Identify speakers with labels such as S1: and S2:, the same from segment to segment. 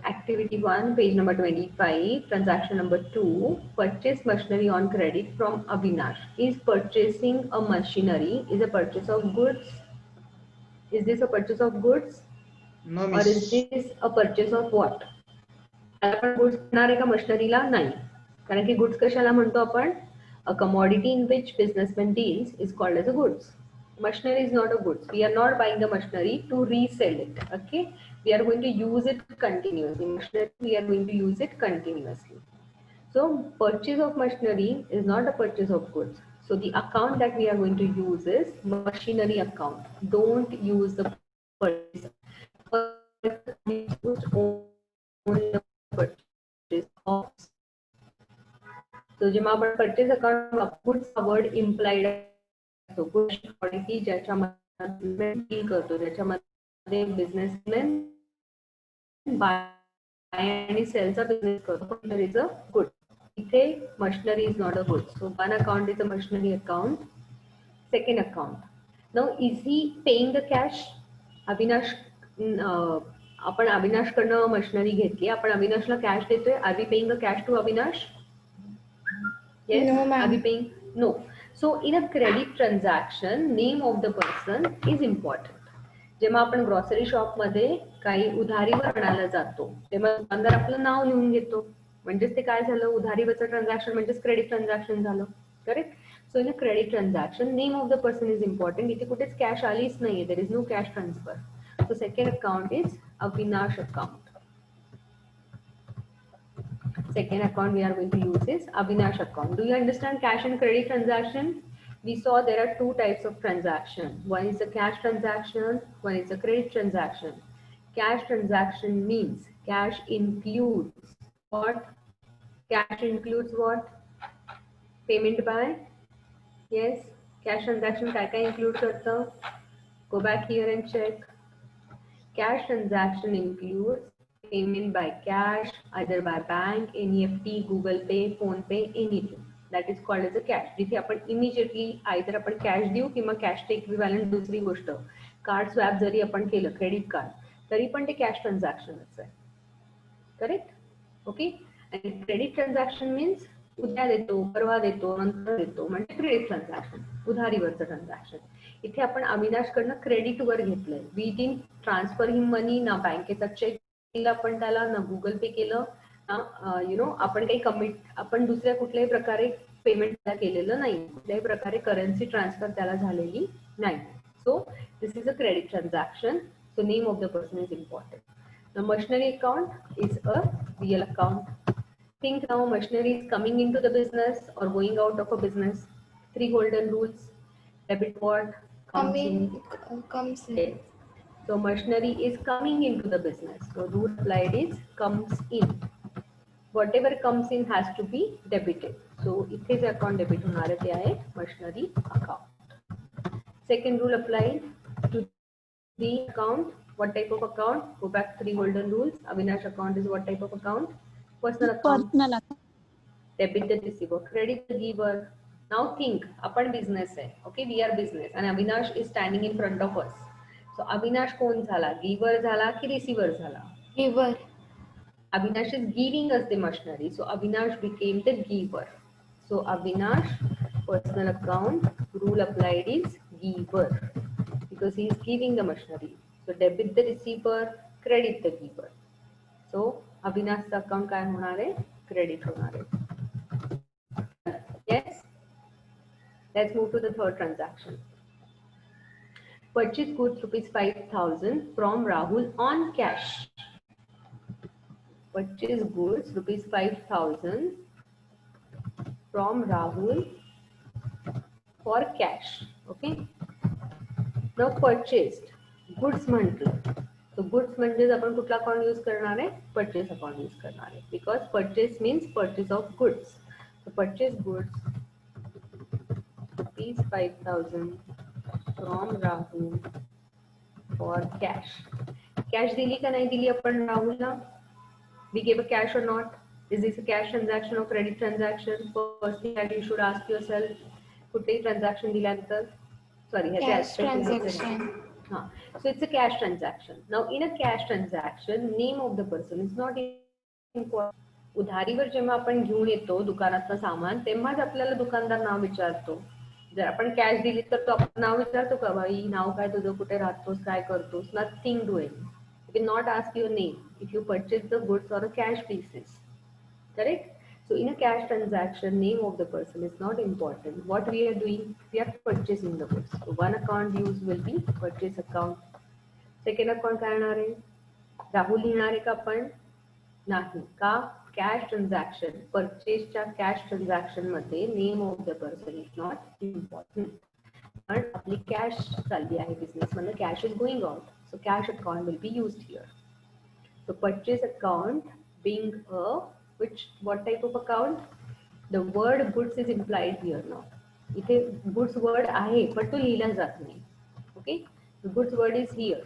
S1: Activity 1, page number 25, transaction number 2, purchase machinery on credit from Avinash. Is purchasing a machinery is a purchase of goods? Is this a purchase of goods?
S2: No,
S1: Or is
S2: miss.
S1: this a purchase of what? आपण goods म्हणणार आहे का मशिनरीला? नाही, कारण की goods कशाला म्हणतो आपण? A commodity in which businessman deals is called as a goods. Machinery is not a goods. We are not buying the machinery to resell it. Okay, we are going to use it continuously. Machinery, we are going to use it continuously. So purchase of machinery is not a purchase of goods. So the account that we are going to use is machinery account. Don't use the purchase. Only the purchase of. So जेव्हा आपण purchase account goods word implied असतो, goods quality ज्याच्यामध्ये deal करतो, ज्याच्यामध्ये businessman buy आणि sell चा business करतो, there is a good. इथे machinery is not a good. So one account is a machinery account. Second account. Now is he paying the cash? Avinash, आपण अविनाश कडनं machinery घेतली, आपण अविनाशला कॅश देतोय. Are we paying the cash to Avinash? Yes.
S3: No, ma'am.
S1: Are we paying? No. So in a credit transaction, name of the person is important. जेव्हा आपण grocery shop मध्ये काही उधारीवर आणायला जातो तेव्हा दुकानदार आपलं नाव लिहून घेतो, म्हणजेच ते काय झालं? उधारीवरचं ट्रान्झॅक्शन म्हणजेच क्रेडिट ट्रान्झॅक्शन झालं. Correct. So in a credit transaction name of the person is important. इथे कुठेच कॅश आलीच नाहीये, there is no cash transfer. So second account is Avinash account. Second account we are going to use is Avinash account. Do you understand cash and credit transaction? We saw there are two types of transaction. One is a cash transaction, one is a credit transaction. Cash transaction means cash includes what? Cash includes what? Payment by? Yes. Cash transaction काय include करतं? Go back here and check. Cash transaction includes payment by cash, either by bank, NEFT, Google Pay, Phone Pay, anything. That is called as a cash. जिथे आपण immediately either आपण cash देऊ किंवा cash चे equivalent दुसरी गोष्ट card swap जरी आपण केलं क्रेडिट कार्ड तरी पण ते कॅश ट्रान्झॅक्शनच आहे. करेक्ट. ओके. आणि क्रेडिट ट्रान्झॅक्शन मीन्स उद्या देतो, परवा देतो, नंतर देतो, म्हणजे क्रेडिट ट्रान्झॅक्शन, उधारीवरचं ट्रान्झॅक्शन. इथे आपण अविनाश कडनं क्रेडिट वर घेतलंय. We didn't transfer him money, ना बँकेचा चेक केला आपण त्याला, ना गुगल पे केलं, ना आपण काही कमिट आपण दुसऱ्या कुठल्याही प्रकारे पेमेंट त्याला केलेलं नाही, कुठल्याही प्रकारे करन्सी ट्रान्सफर त्याला झालेली नाही. सो this is a credit transaction. So name of the person is important. The machinery account is a real account. Think now machinery is coming into the business or going out of a business. Three golden rules. Debit what? Comes in. So machinery is coming into the business. So rule applied is comes in. Whatever comes in has to be debited. So इथे जे account debit होणार आहे ते आहे machinery account. Second rule applied to the account. What type of account? Go back 3 golden rules. Avinash account is what type of account? Personal account.
S4: Personal account.
S1: Debit the receiver, credit the giver. Now think, आपण business आहे. Okay, we are business and Avinash is standing in front of us. So Avinash कोण झाला? Giver झाला की receiver झाला?
S3: Giver.
S1: Avinash is giving us the machinery. So Avinash became the giver. So Avinash personal account rule applied is giver because he is giving the machinery. So debit the receiver, credit the giver. So Avinash account काय होणार आहे? Credit होणार आहे. Yes. Let's move to the third transaction. Purchase goods rupees 5,000 from Rahul on cash. Purchase goods rupees 5,000 from Rahul for cash. Okay. Now purchased goods म्हटलं. So goods म्हणजे आपण कुठला account use करणार आहे? Purchase अकाउंट यूज करणार आहे because purchase means purchase of goods. So purchase goods rupees 5,000 from Rahul for cash. Cash दिली का नाही दिली आपण राहुलला? We gave a cash or not? Is this a cash transaction or credit transaction? First thing that you should ask yourself. कुठेही transaction दिल्यानंतर, sorry,
S3: Cash transaction.
S1: So it's a cash transaction. Now in a cash transaction, name of the person is not important. उधारीवर जेव्हा आपण घेऊन येतो दुकानातलं सामान तेव्हाच आपल्याला दुकानदार नाव विचारतो. जर आपण कॅश दिली तर तो आपण नाव विचारतो का, भाई नाव काय तुझं, कुठे राहतोस, काय करतोस? Nothing doing. You will not ask your name if you purchase the goods or a cash basis. Correct? So in a cash transaction, name of the person is not important. What we are doing, we are purchasing the goods. So one account use will be purchase account. Second account काय येणार आहे? राहुल लिहिणार आहे का आपण? नाही. का? Cash transaction, परचेसच्या cash transaction मध्ये name of the person is not important. पण आपली कॅश चालली आहे बिझनेस मध्ये, cash is going out, so cash account will be used here. So purchase account being a what type of account? The word goods is implied here now. इथे goods word आहे पण तो लिहिला जात नाही. Okay, the goods word is here.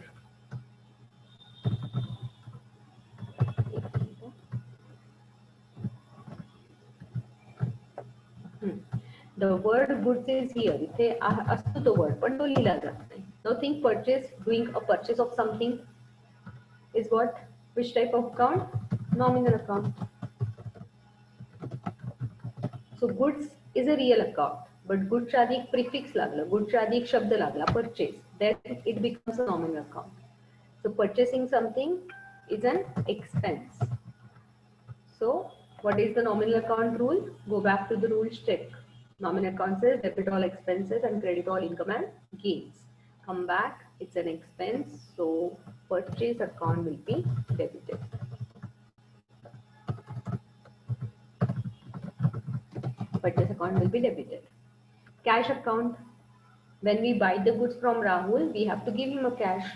S1: The word goods is here. इथे असतो तो word पण तो लिहिला जात नाही. Now think purchase, doing a purchase of something is what? Which type of account? Nominal account. So goods is a real account, but goods च्या आधी एक prefix लागलं, goods च्या आधी एक शब्द लागला purchase, then it becomes a nominal account. So purchasing something is an expense. So what is the nominal account rule? Go back to the rules check. Nominal account says debit all expenses and credit all income and gains. Come back, it's an expense, so purchase account will be debited. Purchase account will be debited. Cash account, when we buy the goods from Rahul, we have to give him a cash.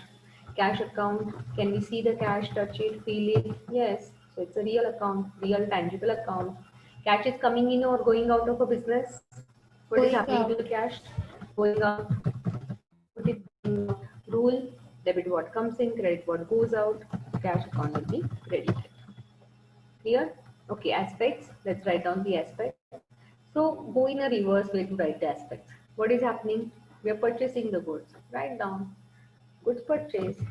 S1: Cash account, can we see the cash, touch it, feel it? Yes. So it's a real account, real tangible account. Cash is coming in or going out of a business. What is happening to the cash? Going out. Put it in rule, debit what comes in, credit what goes out. Cash account will be credited. Clear? Okay, aspects. Let's write down the aspects. So go in a reverse way to write the aspects. What is happening? We are purchasing the goods. Write down. Goods purchased.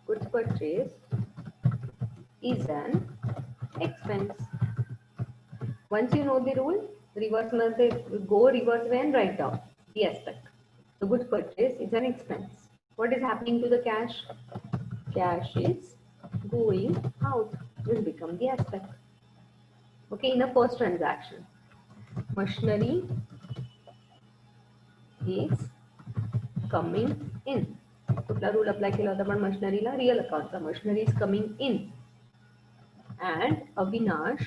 S1: Goods purchased is an expense. Once you know the rule, reverse go reverse way and write down the aspect. The goods purchase is an expense. What is happening to the cash? Cash is going out. Will become the aspect. Okay, in a first transaction, machinery is coming in. कुठला rule apply केला होता पण मशिनरीला? Real अकाउंटचा. Machinery is coming in and Avinash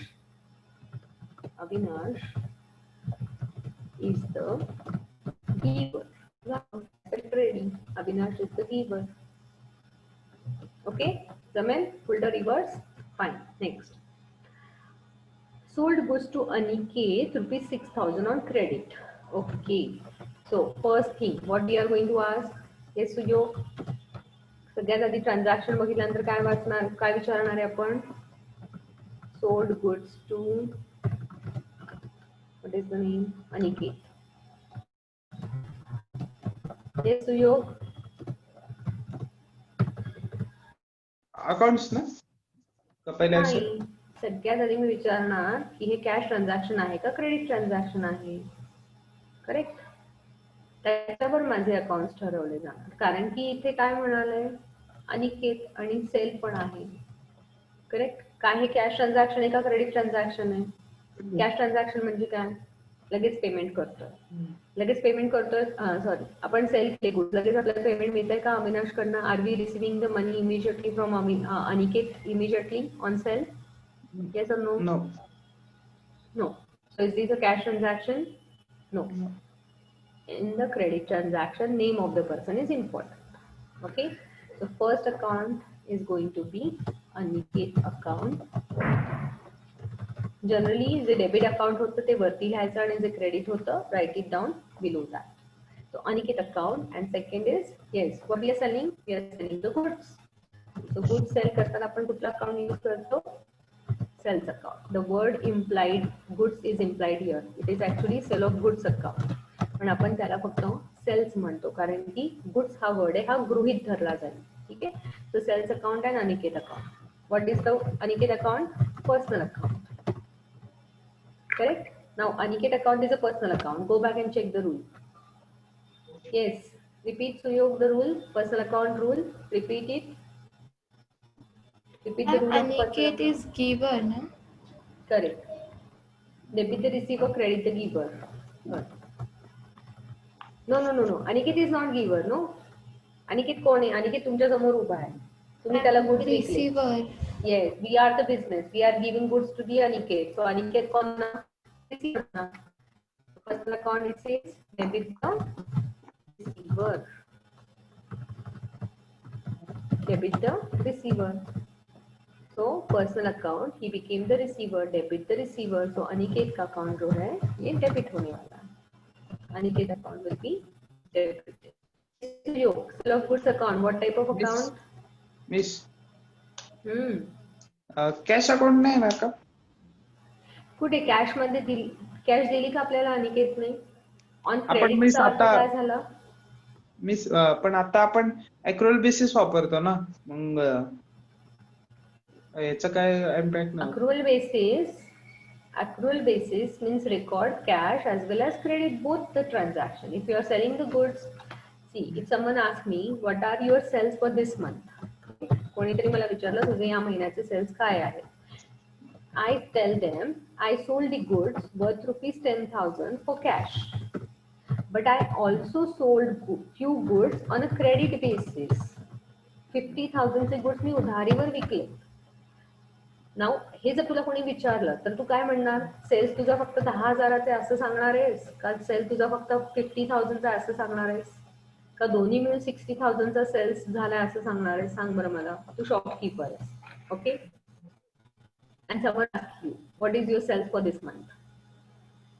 S1: is the giver. Ready. Avinash is the giver. Okay, Zaman, pull the reverse. Fine. Next. Sold goods to Aniket rupees 6,000 on credit. Okay. So first thing, what we are going to ask? Yes, Sujok. सगळ्यात आधी transaction बघितल्यानंतर काय वाचणार, काय विचारणार आहे आपण? Sold goods to, what is the name? Aniket. Yes, Suyog.
S2: Accounts ना का पहिले?
S1: सगळ्यात आधी मी विचारणार की हे कॅश ट्रान्झॅक्शन आहे का क्रेडिट ट्रान्झॅक्शन आहे. करेक्ट. त्याच्यावर माझे अकाउंट्स ठरवले जाणार, कारण की इथे काय म्हणाले, अनिकेत आणि सेल पण आहे. करेक्ट. काय हे कॅश ट्रान्झॅक्शन आहे का क्रेडिट ट्रान्झॅक्शन आहे? कॅश ट्रान्झॅक्शन म्हणजे काय? लगेच पेमेंट करतोय, लगेच पेमेंट करतोय. सॉरी, आपण सेल केले गुड्स, लगेच आपल्याला पेमेंट मिळतंय का अविनाश कडनं? Are we receiving the money immediately from Aniket immediately on sale? Yes or no?
S2: No.
S1: No. So is this a cash transaction? No. In the credit transaction, name of the person is important. Okay, so first account is going to be Aniket account. Generally J debit account होतं ते वरती लिहायचं आणि जे credit होतं write it down below that. So Aniket account, and second is, yes, what we are selling? We are selling the goods. So goods sell करताना आपण कुठला account use करतो? Sales account. The word implied goods is implied here. It is actually sale of goods account. पण आपण त्याला फक्त sales म्हणतो, कारण की गुड्स हा वर्ड आहे, हा गृहीत धरला जाईल. ठीक आहे. So sales account and Aniket account. What is the Aniket account? Personal account. Correct. Now Aniket account is a personal account. Go back and check the rule. Yes. Repeat Suyog the rule. Personal account rule. Repeat it. Repeat the rule of personal
S3: Aniket
S1: account.
S3: is giver, no?
S1: Correct. Debit the receiver, credit the giver. No. Aniket is not giver, no. Aniket कोण आहे? Aniket तुमच्या समोर उभा आहे. तुम्ही त्याला goods विकले.
S3: Receiver.
S1: Yes, we are the business. We are giving goods to the Aniket. So Aniket कोण ना? Receiver ना. Personal account it says debit the receiver. Debit the receiver. So personal account he became the receiver, debit the receiver. So Aniket का account जो है ये debit होने वाला है. Aniket account will be debited. Sale of goods account. What type of account?
S2: Miss
S1: Hmm.
S2: Cash account नाही ना का?
S1: कुठे कॅश मध्ये दिली, कॅश दिली का आपल्याला अनिकेत नाही? ऑन
S2: आपण
S1: क्रेडिट
S2: मिस
S1: चा अर्थ
S2: आता
S1: काय झाला?
S2: मिस पण आता आपण अक्रुअल बेसिस वापरतो ना, मग याचा काय इम्पॅक्ट नाही होत.
S1: Accrual basis means record cash as well as credit both the transaction. If you are selling the goods, see, if someone asks me what are your sales for this month, कोणीतरी मला विचारलं तुझे या महिन्याचे sales काय आहेत, I tell them I sold the goods worth rupees 10,000 for cash, but I also sold few goods on a credit basis. 50,000 चे goods मी उधारीवर विकले. नाउ हे जर तुला कोणी विचारलं तर तू काय म्हणणार? सेल्स तुझा फक्त 10,000चे असं सांगणार आहेस का सेल तुझा फक्त 50,000चा असं सांगणार आहेस का दोन्ही मिळून 60,000चा सेल्स झालाय असं सांगणार आहेस? सांग बरं मला. तू शॉपकीपर आहेस. Okay. And someone asks you, what is your sales for this month?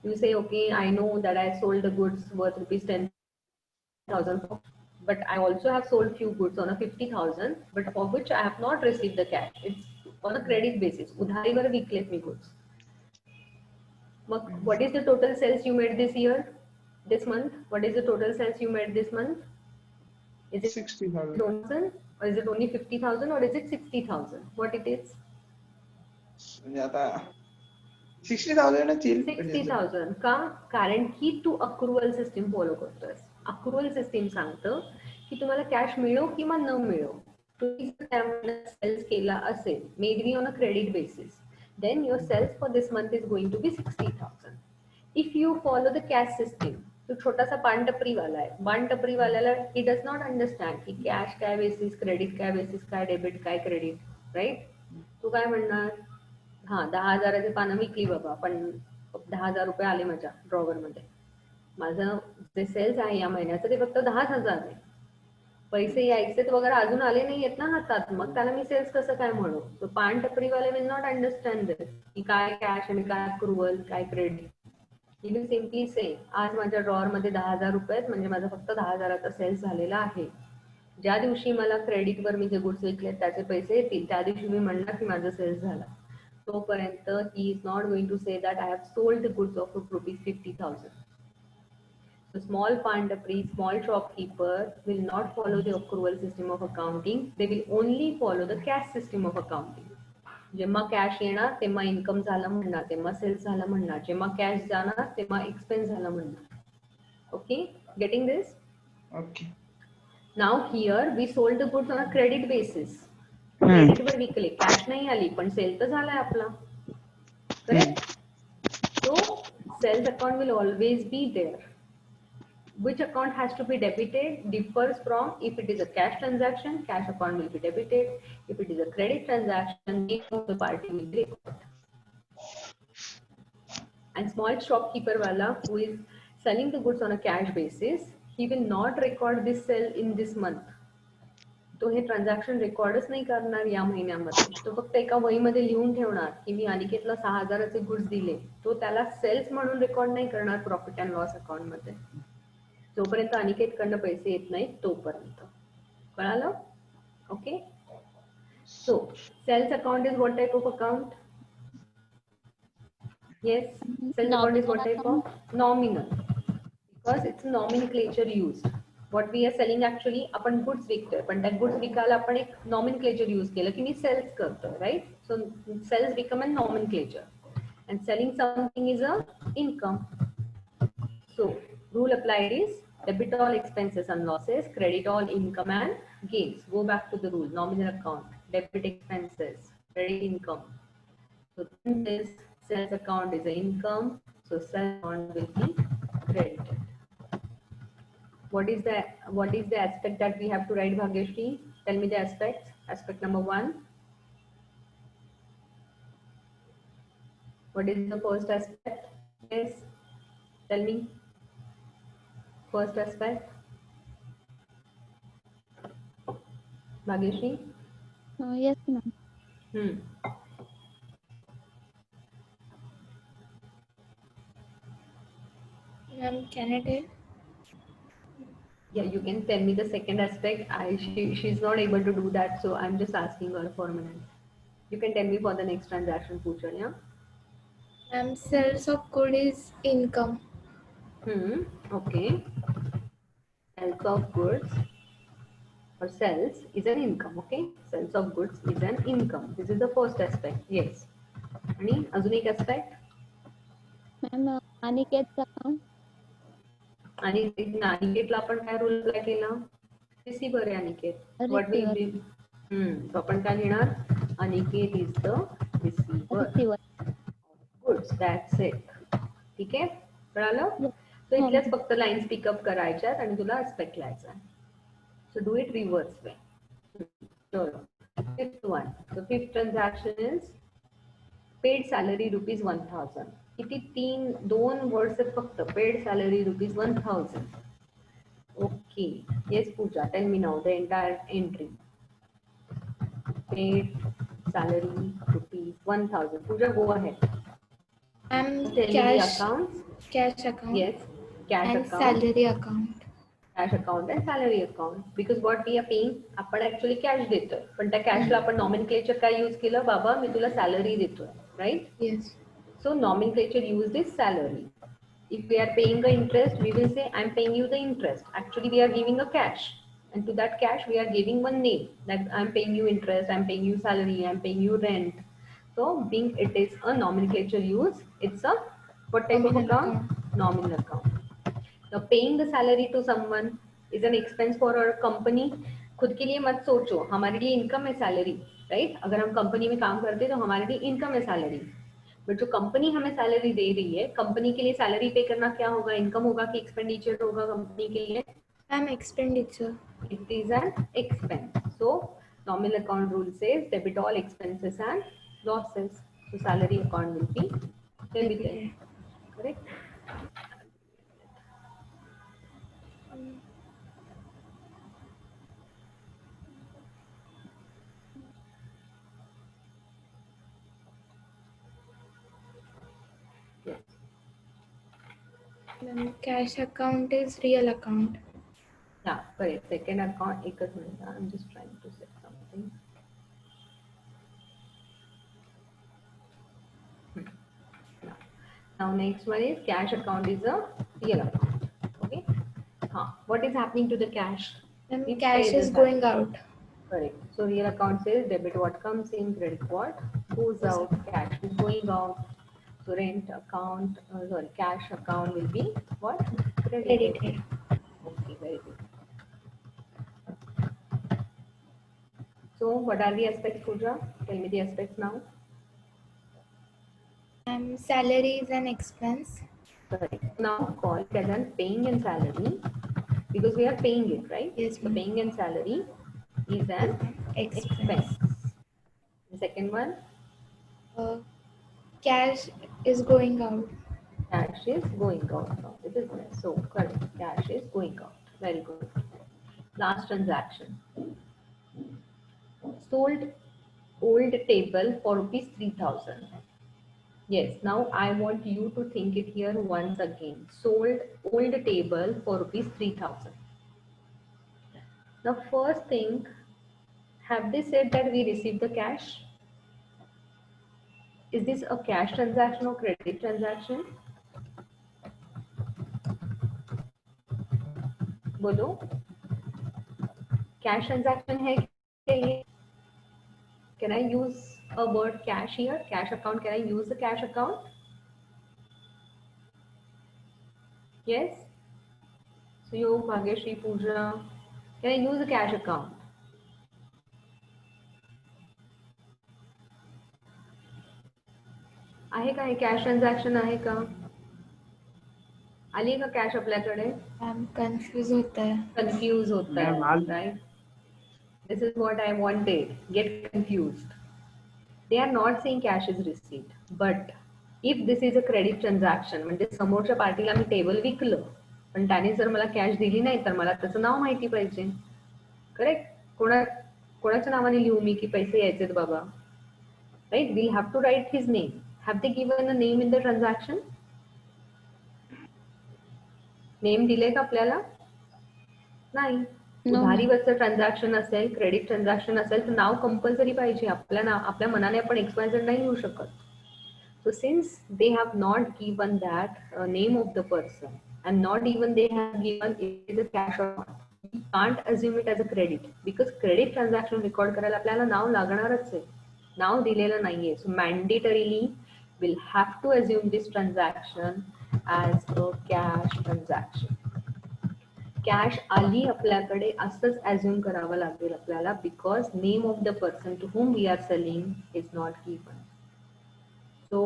S1: You say, okay, I know that I sold the goods worth rupees 10,000, but I also have sold few goods on a 50,000, but for which I have not received the cash. It's on a credit basis. उधारीवर विकलेत मी goods. मग what is the total sales you made this year, this month? What is the total sales you made this month? Is it
S2: 60,000
S1: or is it only 50,000 or is it 60,000? What it is?
S2: म्हणजे आता 60,000च येईल.
S1: 60,000 का? कारण की तू अक्रुअल system follow करतोयस. अक्रुअल system सांगतं की तुम्हाला कॅश मिळो किंवा न मिळो, तुम्ही सेल्स केला असेल made be on a credit basis, then your sales for this month is going to be 60,000. If you follow the cash system, तो छोटासा पान टपरी वाला आहे. पान टपरी वाल्याला he does not understand की कॅश काय बेसिस, क्रेडिट काय बेसिस, काय डेबिट काय क्रेडिट, राईट? तू काय म्हणणार? हा 10,000चे पानं विकली बाबा, पण 10,000 रुपये आले माझ्या ड्रॉवर मध्ये. माझं जे सेल्स आहे या महिन्याचं ते फक्त 10,000 आहे. पैसे यायचे वगैरे अजून आले नाही आहेत ना हातात, मग त्याला मी सेल्स कसं काय म्हणू? तो पान टपरीवाले विल नॉट अंडरस्टँड दिस की काय कॅश आणि काय अक्रुअल काय क्रेडिट. ही विल सिम्पली से आज माझ्या ड्रॉवर मध्ये 10,000 रुपये आहेत म्हणजे माझा फक्त 10,000चा सेल्स झालेला आहे. ज्या दिवशी मला क्रेडिटवर मी जे गुड्स विकले त्याचे पैसे येतील त्या दिवशी मी म्हणणार की माझा सेल्स झाला. तोपर्यंत he is not going to say that I have sold the goods of rupees 50,000. The small pandapri, small shopkeeper will not follow the accrual system of accounting. They will only follow the cash system of accounting. जेव्हा cash येणार तेव्हा income झाला म्हणणार, तेव्हा sales झाला म्हणणार, जेव्हा cash जाणार तेव्हा एक्सपेन्स झाला म्हणणार. Okay, getting this?
S2: Okay.
S1: Now here we sold the goods on a credit basis. क्रेडिटवर विकले, कॅश नाही आली पण सेल तर झालाय आपला. Correct? So sales account will always be there. Which account has to be debited differs from, if it is a cash transaction, cash account will be debited. If it is a credit transaction, name of the party will be recorded. And small shopkeeper wala who is selling the goods on a cash basis, he will not record this sale in this month. तो हे transaction रेकॉर्डच नाही करणार या महिन्यामध्ये. तो फक्त एका वहीमध्ये लिहून ठेवणार की मी अनिकेतला 6,000चे गुड्स दिले. तो त्याला सेल्स म्हणून रेकॉर्ड नाही करणार प्रॉफिट अँड लॉस अकाउंट मध्ये. जोपर्यंत अनिकेत कडनं पैसे येत नाहीत तोपर्यंत. कळालं? Okay. So sales account is what type of account? Yes, sales account is what type of? Nominal. because it's a nomenclature used. What we are selling actually आपण goods विकतोय पण त्या goods विकायला आपण एक nomenclature use केलं की मी sells करतोय, right? So sells become a nomenclature and selling something is a income. So rule applied is debit all expenses and losses, credit all income and gains. Go back to the rule, nominal account, debit expenses, credit income. So then this sales account is an income, so sales account will be credited. What is the aspect that we have to write, Bhagyashri? Tell me the aspects. Aspect number 1. What is the first aspect? Yes. Tell me. First aspect. Bhagyashri?
S3: Yes, ma'am.
S1: Hmm.
S4: Ma'am, can I tell?
S1: Yeah, you can tell me the second aspect. She's not able to do that, so I'm just asking her for a minute. You can tell me for the next transaction, Pooja, yeah?
S4: Ma'am, sales of good is income.
S1: Okay. Sales of goods or sales is an income, okay? Sales of goods is an income. This is the first aspect, yes. आणि अजून एक aspect?
S3: Ma'am, Aniket's account.
S1: आणि अनिकेतला आपण काय rule apply केला? Receiver आहे Aniket. What will
S3: Receiver.
S1: Be आपण काय लिहिणार? Aniket is the receiver.
S3: Receiver.
S1: Goods, that's it. ठीक आहे, कळालं?
S3: Yes.
S1: सो इथल्याच फक्त लाईन्स पिकअप करायच्यात आणि तुला एस्पेक्ट लिहायचा. So do it reverse way. चलो, fifth one. So fifth transaction is paid salary ₹1000. किती? 2 वर्ड्स आहेत फक्त. Paid salary ₹1000. Okay. Yes Pooja, tell me now the entire entry. Paid salary ₹1000. Pooja, go ahead.
S4: Ma'am,
S1: Tell me the accounts.
S4: cash account.
S1: Yes, cash
S4: And
S1: account.
S4: salary account.
S1: Cash account and salary account. Because what we are paying, आपण actually cash देतोय. पण त्या कॅशला आपण nomenclature काय use केलं? बाबा मी तुला salary देतोय, right?
S4: Yes.
S1: So nomenclature used is salary. If we are paying the interest, we will say I'm paying you the interest. Actually, we are giving a cash, and to that cash we are giving one name. Like I'm paying you interest, I'm paying you salary, I'm paying you rent. So being it is a nomenclature use, it's a what type of
S4: Nominal
S1: account? Nominal account. Now paying the salary to someone is an expense for our company. खुद के लिए मत सोचो, हमारे लिए income है salary, right? अगर हम कंपनी में काम करते हैं तो हमारे लिए इनकम है सैलरी. बट जो कंपनी हमें सैलरी दे रही है, कंपनी के लिए सैलरी पे करना क्या होगा? इनकम होगा कि एक्सपेंडिचर होगा कंपनी के लिए?
S4: Ma'am, expenditure.
S1: It is an expense. So nominal account rule says debit all expenses and losses. So salary account will be debited. Correct? Yes.
S4: Ma'am, cash account is real account.
S1: Yeah, correct. Second account, एकच minute. I'm just trying to set something. Now next one is cash account is a real account. Okay. What is happening to the cash?
S4: Ma'am,
S1: It
S4: cash
S1: stays
S4: is
S1: in
S4: going
S1: that.
S4: out.
S1: Correct. So real account says debit what comes in, credit what goes out. Cash is going out. So rent account, cash account will be what? Credited.
S4: Credited.
S1: Okay, very good. So what are the aspects, Pooja? Tell me the aspects now.
S4: Salary is an expense.
S1: Correct. Now call it as an paying and salary because we are paying it, right?
S4: Yes,
S1: So
S4: ma'am.
S1: paying and salary is an expense. The second one,
S4: Cash is going out.
S1: cash is going out from the business. So correct, cash is going out. Very good. Last transaction. Sold old table for ₹3,000. Yes, now I want you to think it here once again. Sold old table for ₹3,000. The first thing, have they said that we received the cash? Is this a cash transaction or credit transaction? बोलो, cash transaction है क्या ये? Can I use a word cash here? Cash account. Can I use the cash account? Yes. Suyog, Bhagyashree, Pooja. Can I use the cash account? आहे का हे cash transaction आहे का? आली का कॅश आपल्याकडे?
S4: I'm confused होता है.
S1: कन्फ्यूज होता
S2: Ma'am,
S1: है, right? This is what I wanted. Get confused. They are not saying cash is received, but if this is a credit transaction, म्हणजे समोरच्या पार्टीला मी टेबल विकलं, पण त्याने जर मला कॅश दिली नाही तर मला त्याचं नाव माहिती पाहिजे. करेक्ट? कोणाच्या नावाने लिहू मी की पैसे यायचेत बाबा? Right? We'll have to write his name. Have they given a name in the transaction? Name दिले का आपल्याला? नाही. उधारीवरचं ट्रान्झॅक्शन असेल, क्रेडिट ट्रान्झॅक्शन असेल तर नाव कंपल्सरी पाहिजे. आपल्या मनाने आपण XYZ नाही लिहू शकत. So since they have not given that name of the person and not even they have given it is a cash account, we can't assume it as a credit because credit transaction record करायला आपल्याला नाव लागणारच आहे. नाव दिलेलं नाहीये. So mandatorily we'll have to assume this transaction as a cash transaction. Cash आली आपल्याकडे असंच assume करावं लागेल आपल्याला because name of the person to whom we are selling is not given. So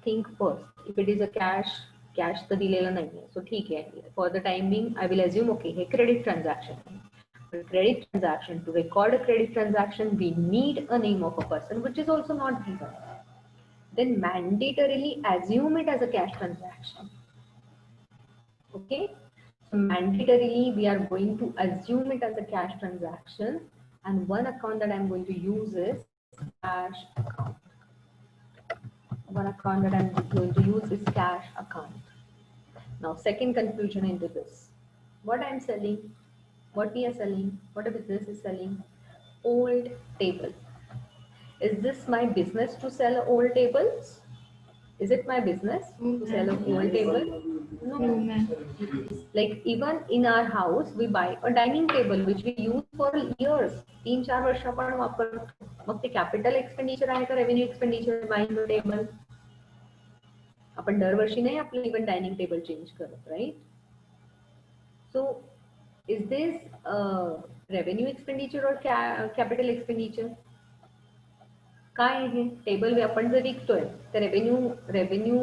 S1: think first, if it is a cash तर दिलेलं नाहीये. So ठीक आहे, for the time being I will assume okay हे credit transaction आहे. Credit transaction, to record a credit transaction we need a name of a person which is also not given. Then mandatorily assume it as a cash transaction. Okay. Mandatorily we are going to assume it as a cash transaction, and one account that I'm going to use is cash account. One account that I'm going to use is cash account. Now second confusion into this, what I'm selling, what we are selling, what a business is selling, old table. Is this my business to sell old tables? Is it my business to sell a old table?
S4: No, ma'am.
S1: Like even in our house we buy a dining table which we use for years. 3-4 वर्ष आपण वापरतो. मग ते capital expenditure आहे का revenue expenditure buying the table? आपण दरवर्षी नाही आपलं इवन डायनिंग टेबल चेंज करत, right? So is this revenue expenditure और कॅपिटल एक्सपेंडिचर? काय आहे टेबल आपण जर विकतोय तर रेव्हेन्यू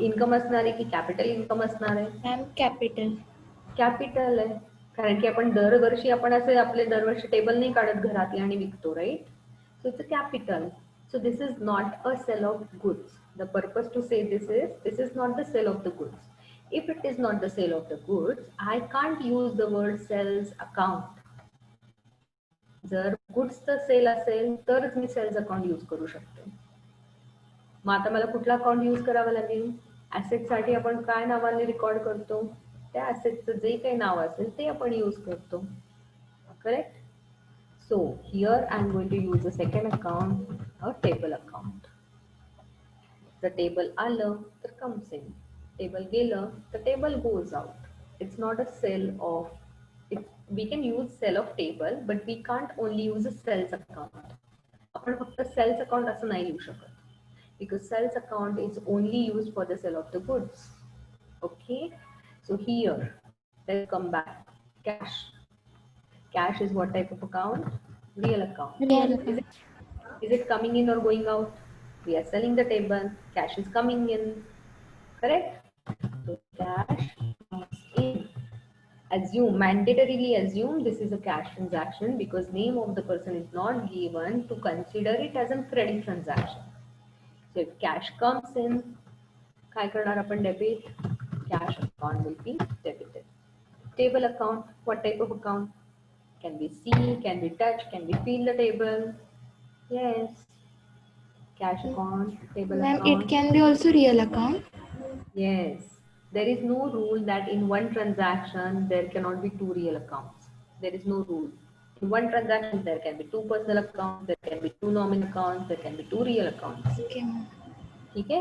S1: इन्कम असणार आहे की कॅपिटल इन्कम असणार आहे?
S4: Ma'am capital.
S1: कॅपिटल आहे, कारण की आपण दरवर्षी आपण असे आपले दरवर्षी टेबल नाही काढत घरातले आणि विकतो, right? So it's a capital. So this is not a sale of goods. The purpose to say this is not the sale of the goods. If it is not the sale of the goods I can't use the word sales account. जर गुड्सचं cell असेल तरच मी sales account use करू शकते. मग आता मला कुठला account use करावा लागेल? ऍसेट साठी आपण काय नावाने रेकॉर्ड करतो? त्या ऍसेटचं जे काही नाव असेल ते आपण यूज करतो, correct? So here I am going to use a second account, a table account. जर टेबल आलं तर कम्स इन, टेबल गेलं तर table goes out. It's not a sale of. We can use sell of table, but we can't only use a sales account. आपण फक्त sales account असं नाही लिहू शकत, because sales account is only used for the sale of the goods. Okay, so here let's come back. Cash is what type of account? Real account.
S3: Real account.
S1: Is it coming in or going out? We are selling the table, cash is coming in, correct? So cash comes in. Assume, mandatorily assume this is a cash transaction because name of the person is not given to consider it as a credit transaction. So if cash comes in, काय करणार आपण? Debit. Cash account will be debited. Table account, what type of account? Can we see, can we touch, can we feel the table? Yes. Cash account, table
S4: Ma'am,
S1: account.
S4: it can be also real account.
S1: Yes. There is no rule that in one transaction there cannot be two real accounts. There is no rule. In one transaction there can be two personal accounts, there can be two nominal accounts, there can be two real accounts.
S4: Okay, ma'am.
S1: ठीक आहे?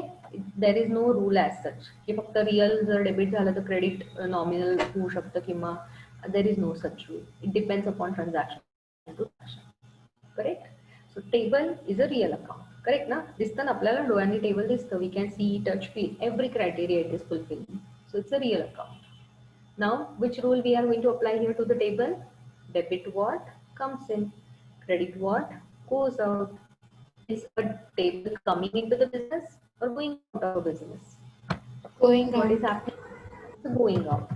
S1: There is no rule as such की फक्त real जर debit झालं तर credit nominal होऊ शकतं किंवा There is no such rule. It depends upon transaction to transaction. Correct? So table is a real account. Correct ना? दिसतं ना आपल्याला डोळ्यांनी टेबल दिसतं. We can see, touch, feel. Every criteria it is fulfilling. So it's a real account. Now, which rule we are going to apply here to the table? Debit what comes in, credit what goes out. Is a table coming into the business or going out of a business?
S4: Going
S1: What is
S4: out.
S1: happening? It's going out.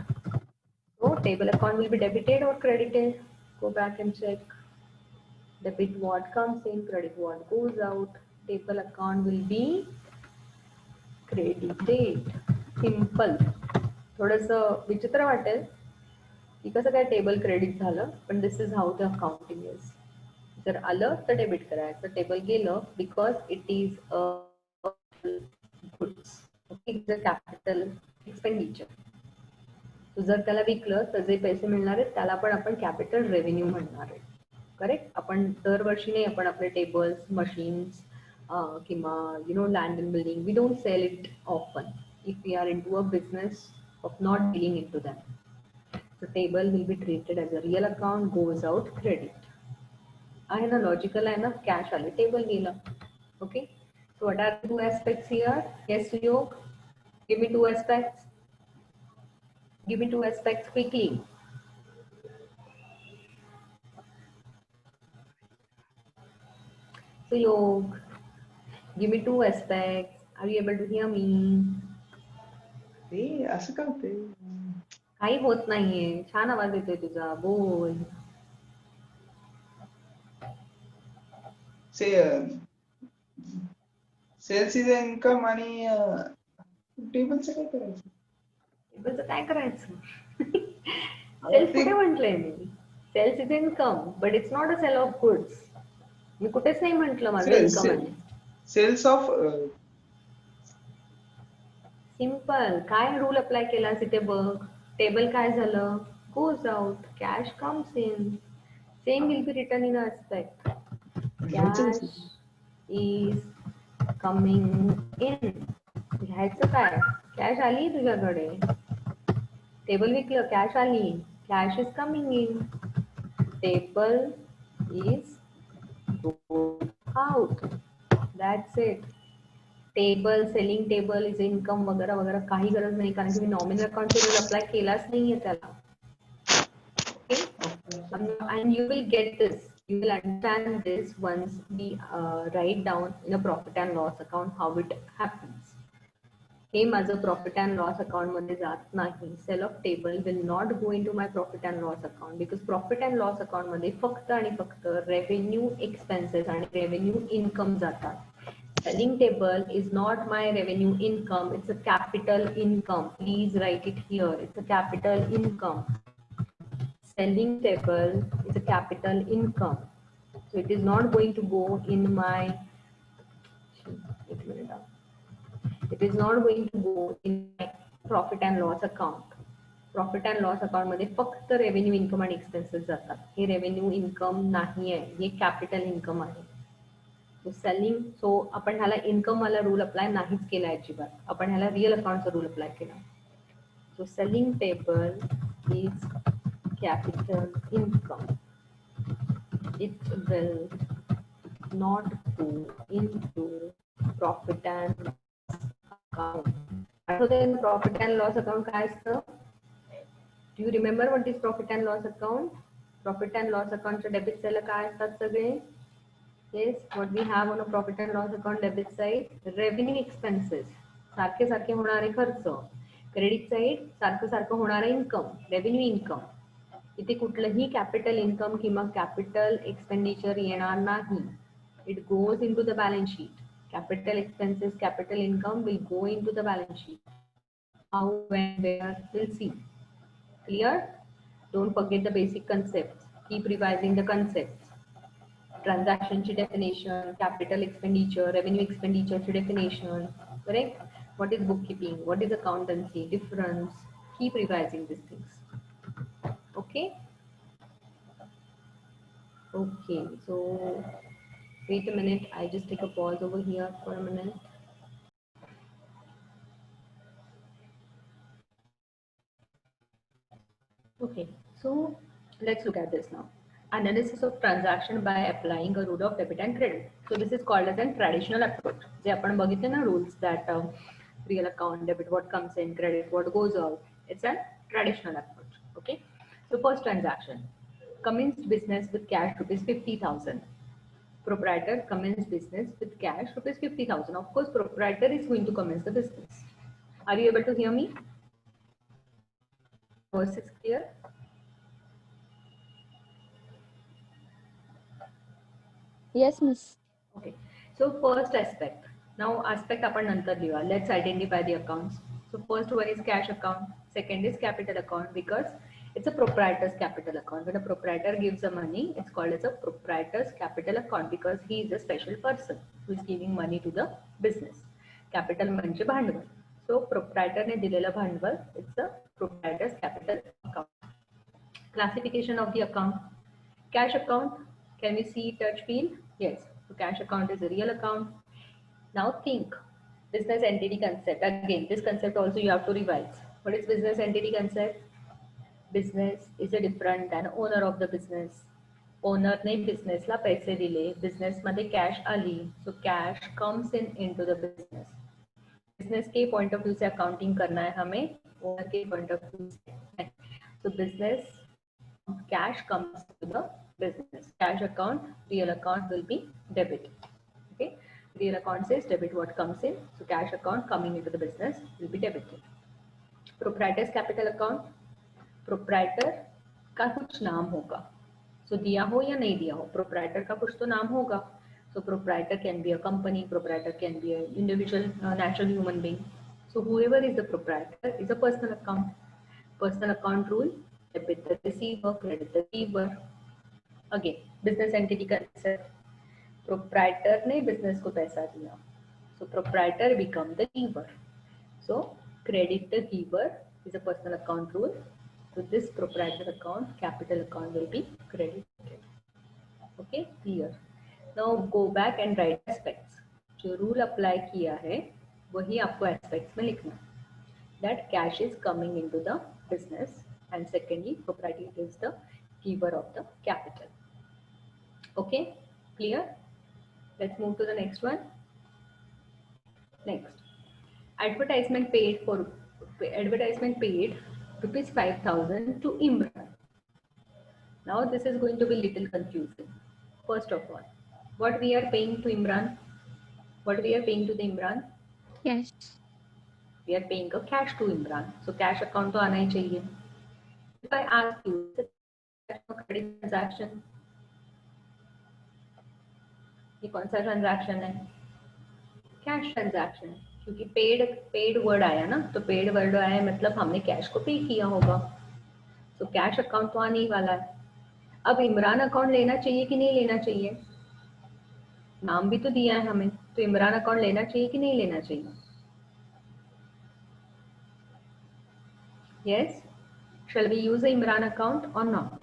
S1: So table account will be debited or credited. Go back and check. Debit what comes in, credit what goes out. Table account will be credited. Simple. थोडंसं विचित्र वाटेल की कसं काय table credit झालं, पण this is how the accounting is. जर आलं तर डेबिट करायचं, टेबल गेलं because it is a goods, it's a capital expenditure. जर त्याला विकलं तर जे पैसे मिळणार आहेत त्याला पण आपण कॅपिटल रेव्हेन्यू म्हणणार आहे. करेक्ट? आपण दरवर्षी नाही आपण आपले टेबल्स, मशीन्स किंवा land and building, we don't sell it often if we are into a business of not dealing into that. The table will be treated as a real account, goes out credit. आहे ना, logical आहे ना. Cash आले, table गेलं. Okay, so what are the two aspects here? Yes, Suyog, give me two aspects. Give me two aspects quickly. Suyog, give me two aspects. Are you able to hear me?
S2: ते असं का होते?
S1: काही होत नाहीये, छान आवाज येतोय तुझा, बोल.
S2: सेल्स इज इन्कम आणि टेबलचं काय करायचं?
S1: टेबलचं काय करायचं? सेल्स कुठे म्हटलंय मी? Sales is income, but it's not a sale of goods. मी कुठेच नाही म्हटलं माझं इन्कम आहे.
S2: Sales of
S1: simple. काय रूल अप्लाय केलास इथे बघ. टेबल काय झालं? Goes out, cash comes in. Same will be return in aspect. Cash is coming in. घ्यायचं काय? कॅश आली तुझ्याकडे, टेबल विकलं, कॅश आली, cash is coming in. Table is going out. That's it. Table, selling table is income वगैरे वगैरे काही गरज नाही, कारण की मी नॉमिनल अकाउंटचा रूल अप्लाय केलाच नाहीये त्याला. Okay, and you will get this, you will understand this once we write down in a profit and loss account how it happens. हे माझं प्रॉफिट अँड लॉस अकाउंट मध्ये जात नाही. Sale of table will not go into my profit and loss account, because profit and loss account मध्ये फक्त आणि फक्त revenue expenses आणि रेव्हेन्यू इन्कम जातात. Selling table is not my revenue income, it's a capital income. Please write it here. It's a capital income. Selling table is a capital income. So it is not going to go in my, it is not going to go in my profit and loss account. Profit and loss account मध्ये फक्त revenue income आणि expenses जातात. हे revenue income नाही आहे, हे capital income आहे. Selling, सो आपण ह्याला income वाला रूल अप्लाय नाहीच केला अजिबात, आपण ह्याला रिअल अकाउंटचा रूल अप्लाय केला. So selling table is capital income. It will not go into profit and account. आठवतंय प्रॉफिट अँड लॉस अकाउंट काय असतं? Do you remember what is profit and loss account? Profit and loss अकाउंटच्या debit साईडला काय असतात सगळे? Yes, what we have on a profit and loss account debit side, revenue expenses, सारखे सारखे होणारे खर्च. क्रेडिट साइड सारखं सारखं होणारे इन्कम, रेव्हेन्यू इन्कम. इथे कुठलंही कॅपिटल इन्कम किंवा कॅपिटल एक्सपेंडिचर येणार नाही. It goes into the balance sheet. Capital expenses, capital income will go into the balance sheet. How, when, where, we'll see. Clear? Don't forget the basic concepts. Keep revising the concepts. Transaction definition, capital expenditure, revenue expenditure definition, correct? What is bookkeeping? What is accountancy? Difference. Keep revising these things. Okay? Okay, so wait a minute. I just take a pause over here for a minute. Okay, So let's look at this now. Analysis of transaction by applying a rule of debit and credit. So this is called as a traditional approach. जे आपण बघितले ना rules that real account debit what comes in, credit what goes out. It's a traditional approach. Okay. So first transaction, commenced business with cash rupees 50,000. Proprietor commenced business with cash rupees 50,000. Of course, proprietor is going to commence the business. Are you able to hear me? Voice is clear?
S3: Yes, miss.
S1: Okay. So first aspect. Now aspect आपण नंतर लिहूया. Let's identify the accounts. So first one is cash account. Second is capital account because it's a proprietor's capital account. When a proprietor gives the money, it's called as a proprietor's capital account because he is a special person who is giving money to the business. Capital म्हणजे भांडवल. So proprietor ने दिलेलं भांडवल, it's a proprietor's capital account. Classification of the account. Cash account. Can we see, touch, feel? Yes. So cash account is a real account. Now think business entity concept. Again, this concept also you have to revise. What is business entity concept? Business is a different than owner of the business. Owner ने business ला पैसे दिले, business मध्ये cash आली, so cash comes into the business. Business के point of view से accounting करना है हमें, owner के point of view से. So business cash comes to the business. Cash account, real account will be debit. Okay, real account says debit what comes in, so cash account coming into the business will be debited. Proprietor's capital account, proprietor का कुछ नाम होगा, so दिया हो या नहीं दिया हो, proprietor का कुछ तो नाम होगा. So proprietor can be a company, proprietor can be an individual, natural human being. So whoever is the proprietor is a personal account. Personal account rule, debit the receiver, credit the giver. Again, business entity concept. Proprietor ने business को पैसा दिया, so proprietor become the giver. So credit the giver is a personal account rule. So this proprietor account, capital account will be credited. Okay, clear. Now go back and write aspects. जो rule apply किया है, वही आपको aspects में लिखना. That cash is coming into the business, and secondly, proprietor is the giver of the capital. Okay, clear? Let's move to the next one. Next, advertisement paid rupees 5,000 to Imran. Now this is going to be little confusing. First of all, what we are paying to Imran? What we are paying to the Imran?
S3: Yes.
S1: We are paying a cash to Imran. So cash account तो आना ही चाहिए. If I ask you, is it a credit transaction? ये कौन सा transaction है? Cash transaction, क्योंकि paid word आया ना, तो पेड वर्ड आया मतलब हमने कैश को पे किया होगा. तो कैश अकाउंट तो आने ही वाला है. अब इमरान अकाउंट लेना चाहिए कि नहीं लेना चाहिए? नाम भी तो दिया है हमें, तो इमरान अकाउंट लेना चाहिए कि नहीं लेना चाहिए? Yes, shall we use the Imran account or not?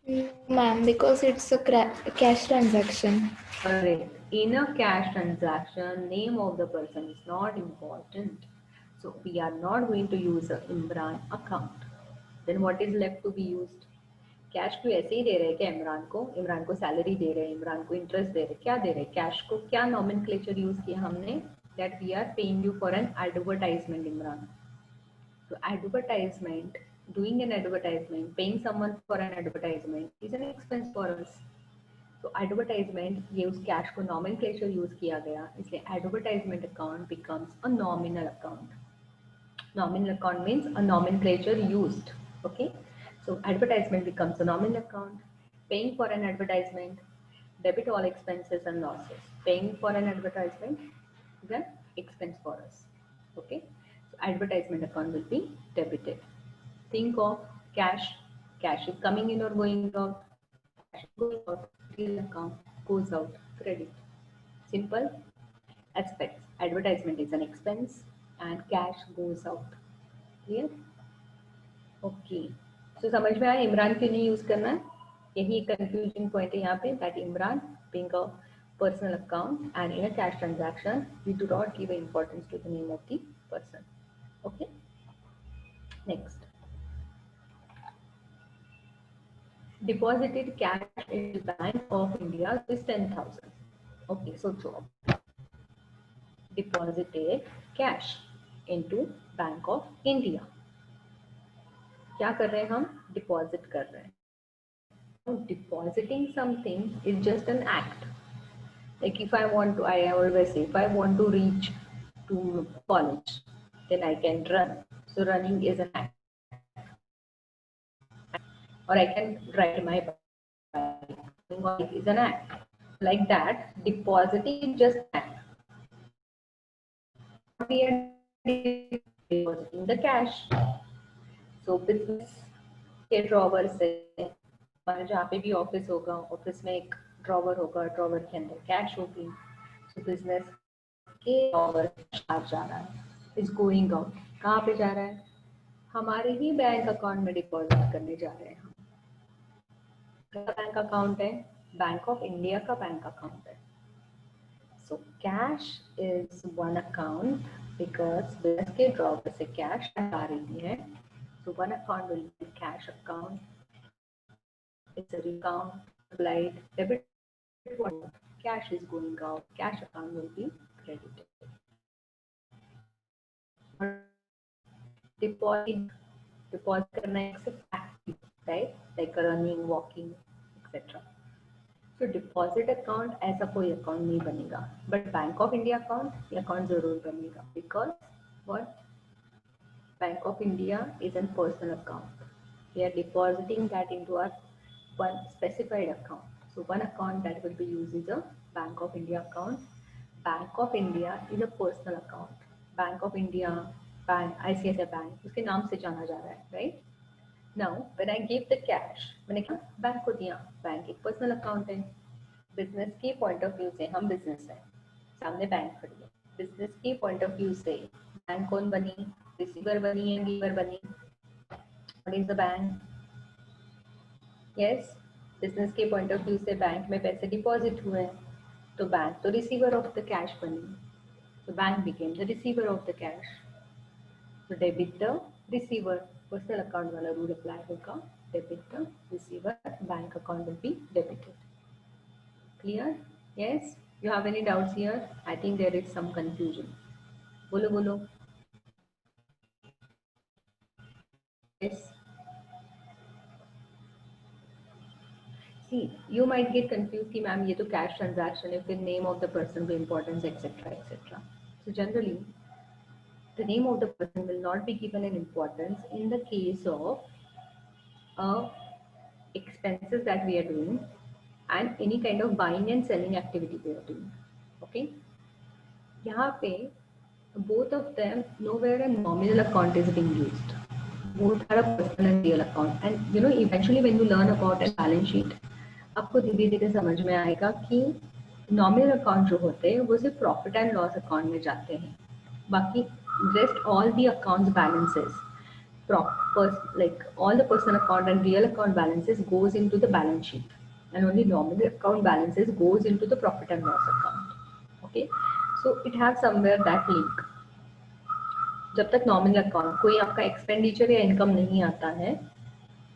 S4: No, ma'am, because it's a cash transaction.
S1: Correct. In a cash transaction, name of the person is not important. So we are not going to use a Imran account. Then what is left to be used? Cash को ऐसे ही दे रहे हैं क्या इमरान को salary दे रहे हैं, इमरान को interest दे रहे हैं, क्या दे रहे हैं? कैश को क्या नॉमेनक्लेचर यूज किया हमने? That we are paying you for an advertisement Imran. So advertisement, doing an advertisement, paying someone for an advertisement is an expense for us. So advertisement ये उस cash को nomenclature use किया गया, इसलिए advertisement account becomes a nominal account. Nominal account means a nomenclature used. Okay, so advertisement becomes a nominal account. Paying for an advertisement, debit all expenses and losses. Paying for an advertisement is an expense for us. Okay. Advertisement account will be debited. Think of cash. Cash is coming in or going out. Cash is going out. Real account goes out. Credit. Simple aspects. Advertisement is an expense and cash goes out. Clear? Okay. So समझ में आया इमरान क्यों नहीं use करना है? यही confusing point है यहाँ पे. That Imran being a personal account and in a cash transaction, we do not give importance to the name of the person. Okay. Next, deposited cash in the Bank of India is 10,000. Okay, so deposited cash into Bank of India. क्या कर रहे हैं हम? Deposit कर रहे हैं. Now, depositing something is just an act. Like if I want to, I always say, if I want to reach to college, then I can run. So running is an act. Or I can ride my bike. Bike is an act. Like that, depositing is just an act. We are depositing the cash. So business के drawer से हमारे जहाँ पे भी office होगा, office में एक drawer होगा, ड्रॉवर के अंदर कैश होगी. सो बिजनेस के ड्रॉवर बाहर जा रहा है, इज गोइंग आउट. कहाँ पे जा रहा है? हमारे ही बैंक अकाउंट में डिपॉजिट करने जा रहे हैं हम. बैंक अकाउंट है, बैंक ऑफ इंडिया का बैंक अकाउंट है. So cash is one account because business के ड्रॉवर से कैश आ रही है. So one account will be cash account. It's a account, applied debit. Cash is going out. Cash account will be credited. Deposit करना एक activity, right? Like running, walking, etc. So deposit account ऐसा कोई account नहीं बनेगा. But Bank of India account ये account जरूर बनेगा. Because what? Bank of India is a personal account. We are depositing that into our one specified account. So one account that will be used is a Bank of India account. Bank of India is a personal account. Bank of India, Bank, ICICI Bank, उसके नाम से जाना जा रहा है, right? Now, when I give the cash, मैंने क्या bank को दिया? बैंक एक personal account है. Business के point of view से हम business है, सामने बैंक खड़ी है. Business के point of view से बैंक कौन बनी? रिसीवर बनी है, गिवर बनी. What is the bank? Yes, business के पॉइंट ऑफ व्यू से बैंक में पैसे डिपॉजिट हुए हैं, तो बैंक तो रिसीवर ऑफ द कैश बनी. तो bank became the receiver of the cash. तो debit the receiver, personal account वाला रूल अप्लाई होगा. Debit the receiver, bank account will be debited. Clear? Yes. You have any doubts here? I think there is some confusion. बोलो बोलो. Yes. See, you might get confused कि ma'am ये तो cash transaction है, फिर name of the person को importance etc etc. So generally, the name of the person will not be given an importance in the case of expenses that we are doing and any kind of buying and selling activity we are doing. Okay. यहाँ पे both of them nowhere a nominal account is being used. Both are a personal and real account, and you know eventually when you learn about a balance sheet, आपको धीरे धीरे समझ में आएगा कि nominal account जो होते हैं वो सिर्फ प्रॉफिट एंड लॉस अकाउंट में जाते हैं. बाकी rest all the accounts balances, like all the personal account and real account balances goes into the balance sheet, and only nominal account balances goes into the profit and loss account. Okay, so it has somewhere that link. जब तक nominal account कोई आपका expenditure या income नहीं आता है,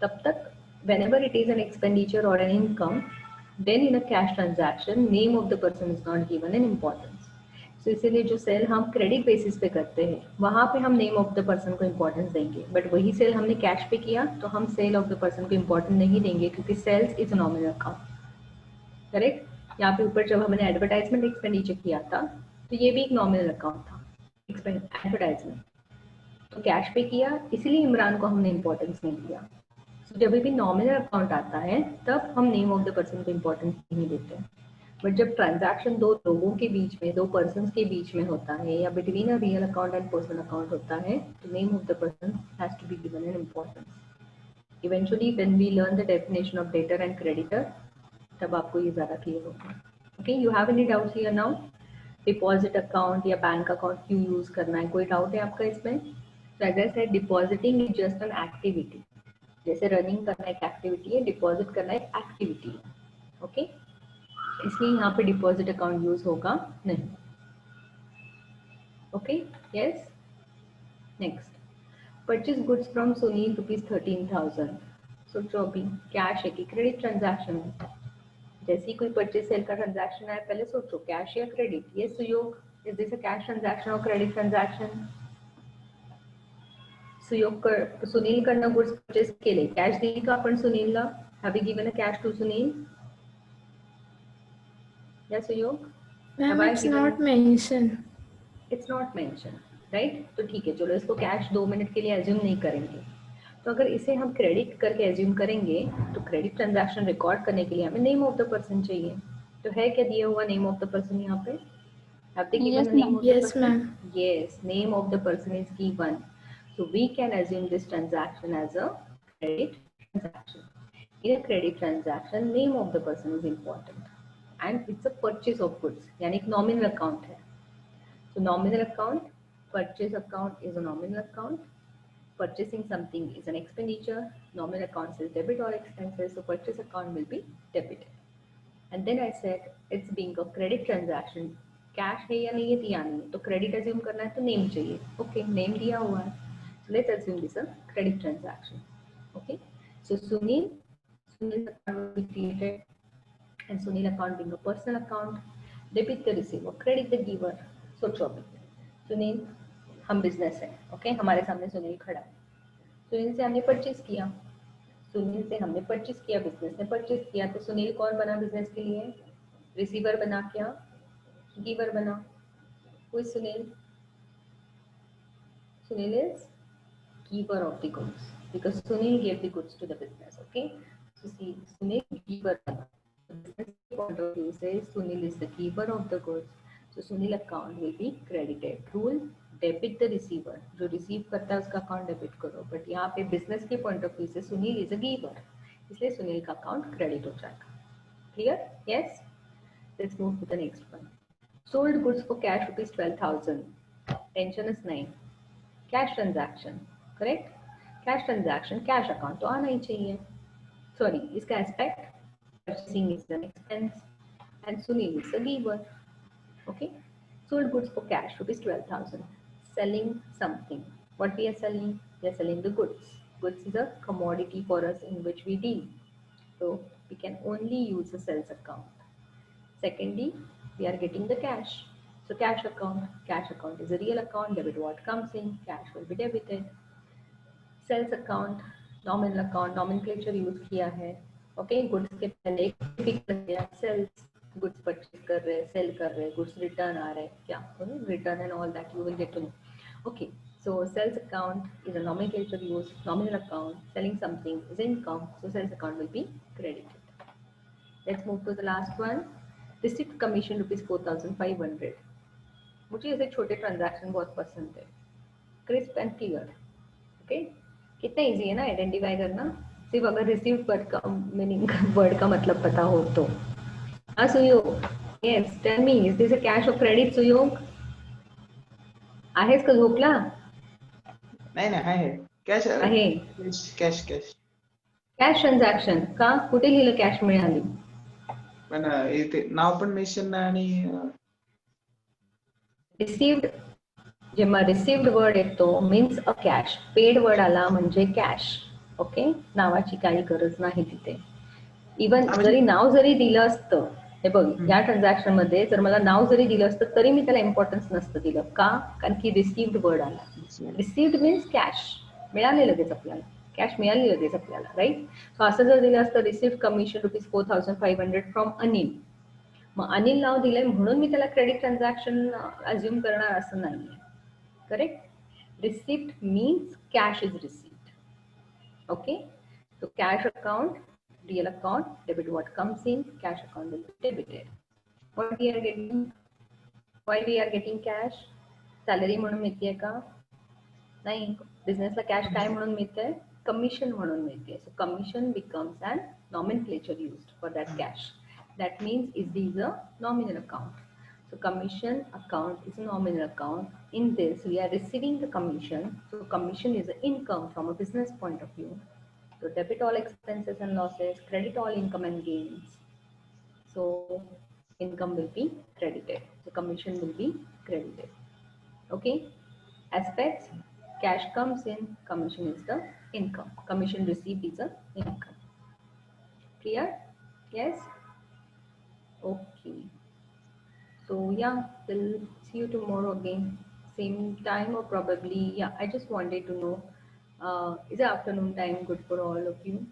S1: तब तक whenever it is an expenditure or an income, then in a cash transaction name of the person is not given an importance. So इसीलिए जो सेल हम क्रेडिट बेसिस पे करते हैं वहाँ पे हम नेम ऑफ द पर्सन को इम्पोर्टेंस देंगे, बट वही सेल हमने कैश पे किया तो हम सेल ऑफ द पर्सन को इम्पोर्टेंस नहीं देंगे, क्योंकि sales is nominal account. Correct. यहाँ पे ऊपर जब हमने एडवर्टाइजमेंट एक्सपेंडिचर किया था तो ये भी एक नॉमिनल अकाउंट था, एडवर्टाइजमेंट तो कैश पे किया, इसीलिए इमरान को हमने इम्पोर्टेंस नहीं दिया. So, जब भी नॉमिनल अकाउंट आता है तब हम नेम ऑफ द पर्सन को इम्पोर्टेंस नहीं देते हैं. बट जब ट्रांजैक्शन दो लोगों के बीच में, दो पर्सन्स के बीच में होता है या between a real account and personal account होता है, तो name of the person has to be given an importance. Eventually when we learn the definition of debtor and creditor, तब आपको ये ज़्यादा क्लियर होगा. Okay, you have any doubts here now? Deposit account या bank account क्यों use करना है, कोई डाउट है आपका इसमें? So as I said, depositing is just an activity. जैसे रनिंग करना एक एक्टिविटी है, डिपॉजिट करना एक एक्टिविटी है. ओके, इसलिए यहाँ पे डिपॉजिट अकाउंट यूज होगा नहीं. Okay, yes. Next, purchase goods from Sunil rupees 13,000. सोचो अभी कैश है कि क्रेडिट ट्रांजैक्शन है। जैसे ही कोई परचेज सेल का ट्रांजैक्शन आए पहले सोचो कैश या क्रेडिट। ये सुयोग, is this a cash transaction और क्रेडिट ट्रांजैक्शन? सुयोग कर सुनील कडनं गुड्स परचेस केले, कॅश दिली का आपण सुनीलला? Have you given a cash to Sunil? या Suyog?
S4: Ma'am,
S1: Have I
S4: it's
S1: given?
S4: not mentioned.
S1: It's not mention, right? तो ठीक है, चलो इसको कैश 2 मिनट के लिए एज्यूम नहीं करेंगे। तो अगर इसे हम क्रेडिट करके एज्यूम करेंगे तो क्रेडिट ट्रांजैक्शन रिकॉर्ड करने के लिए हमें नेम ऑफ द पर्सन चाहिए। तो है क्या दिया हुआ नेम ऑफ द पर्सन यहाँ पे? Have they given
S3: Yes,
S1: the name
S3: ma'am.
S1: of the
S4: Yes,
S1: person?
S4: ma'am.
S1: Yes, name of the person is given. So we can assume this transaction as a credit transaction. In a credit transaction, name of the person is important. And it's a purchase of goods. यानी एक nominal account है. So nominal account, purchase account is a nominal account. Purchasing something is an expenditure. Nominal account says debit or expenses. So purchase account will be debited. And then I said it's being a credit transaction. Cash है या नहीं है दिया नहीं, तो credit assume करना है तो नेम चाहिए। ओके, नेम दिया हुआ है, so let's assume this a credit transaction. Okay, so Sunil account will be created and Sunil account being a personal account, debit the receiver, credit the giver. सोचो अभी सुनील, हम बिजनेस है, ओके, हमारे सामने सुनील खड़ा है। सुनील से हमने परचेज किया, सुनील से हमने परचेज किया, बिजनेस ने परचेज किया, तो सुनील कौन बना बिजनेस के लिए? रिसीवर बना, क्या गिवर बना? Who is Sunil? Sunil is giver of the goods because Sunil gave the goods to the business. Okay, so see, Sunil giver बना. The business point of view says Sunil is the giver of the goods. So Sunil account will be credited. Rule: debit the receiver. जो receive करता है उसका account debit करो. But यहाँ पे business के point of view से Sunil is a giver. इसलिए सुनील का account credit हो जाएगा. Clear? Yes. Let's move to the next one. Sold goods for cash rupees 12,000. Tension is 9. Cash transaction, correct? Cash transaction, cash account तो आना ही चाहिए. Sorry, इसका aspect purchasing is an expense and Sunil is a giver. Okay. Sold goods for cash rupees 12,000. Selling something. What we are selling? We are selling the goods. Goods is a commodity for us in which we deal. So we can only use a sales account. Secondly, we are getting the cash. So cash account is a real account. Debit what comes in, cash will be debited. Sales account, nominal account, nomenclature use किया है. Okay, goods के पहले pick कर दिया, sales, goods purchase कर रहे, sell कर रहे, goods return आ रहे, क्या return and all that you will get to know. Okay, so sales account is a nomenclature used. Nominal account, selling something is income, so sales account will be credited. Let's move to the last one. Receipt commission rupees 4,500. मुझे ऐसे छोटे transaction बहुत पसंद है, crisp and clear. Okay, कितना easy है ना identify करना, सिर्फ अगर रिसीव्ड वर्ड का मीनिंग वर्ड का मतलब पता हो तो. हाँ Suyog, yes tell me, is this a cash और क्रेडिट? सुयोग आहेस का झोपला?
S2: नाही नाही आहे कॅश
S1: आहे.
S2: कॅश कॅश
S1: कॅश ट्रान्झॅक्शन का? कुठे लिहिलं कॅश मिळाली?
S2: पण इथे नाव पण मेन्शन नाही आणि
S1: रिसीव्ड, जेव्हा रिसीव्ड वर्ड येतो मीन्स अ कॅश, पेड वर्ड आला म्हणजे कॅश. ओके, नावाची काही गरज नाही तिथे. इवन जरी नाव जरी दिलं असतं, हे बघ या ट्रान्झॅक्शन मध्ये जर मला नाव जरी दिलं असतं तरी मी त्याला इम्पॉर्टन्स नसतं दिलं. का? कारण की रिसीव्ड वर्ड आला. रिसीव्ड मीन्स कॅश, मिळाले लगेच आपल्याला, कॅश मिळाली लगेच आपल्याला, राईट? सो असं जर दिलं असतं received commission rupees 4,500 from Anil, मग अनिल नाव दिलंय म्हणून मी त्याला क्रेडिट ट्रान्झॅक्शन अज्युम करणार असं नाहीये. Correct? Receipt means cash is received. Okay, so cash account, real account, debit what comes in, cash account will be debited. What we are getting? Why we are getting cash? Salary म्हणून मिळते का? नाही. बिझनेसला cash काय म्हणून मिळते? Commission म्हणून मिळते. So commission becomes an nomenclature used for that cash. That means is these a nominal account. So commission account is a nominal account. In this we are receiving the commission. So commission is an income from a business point of view. So debit all expenses and losses, credit all income and gains. So income will be credited. So commission will be credited. Okay. Aspects: cash comes in, commission is the income. Commission received is a income. Clear? Yes? Okay. So yeah, we'll see you tomorrow again. Same time or probably, yeah, I just wanted to know, is the afternoon time good for all of you?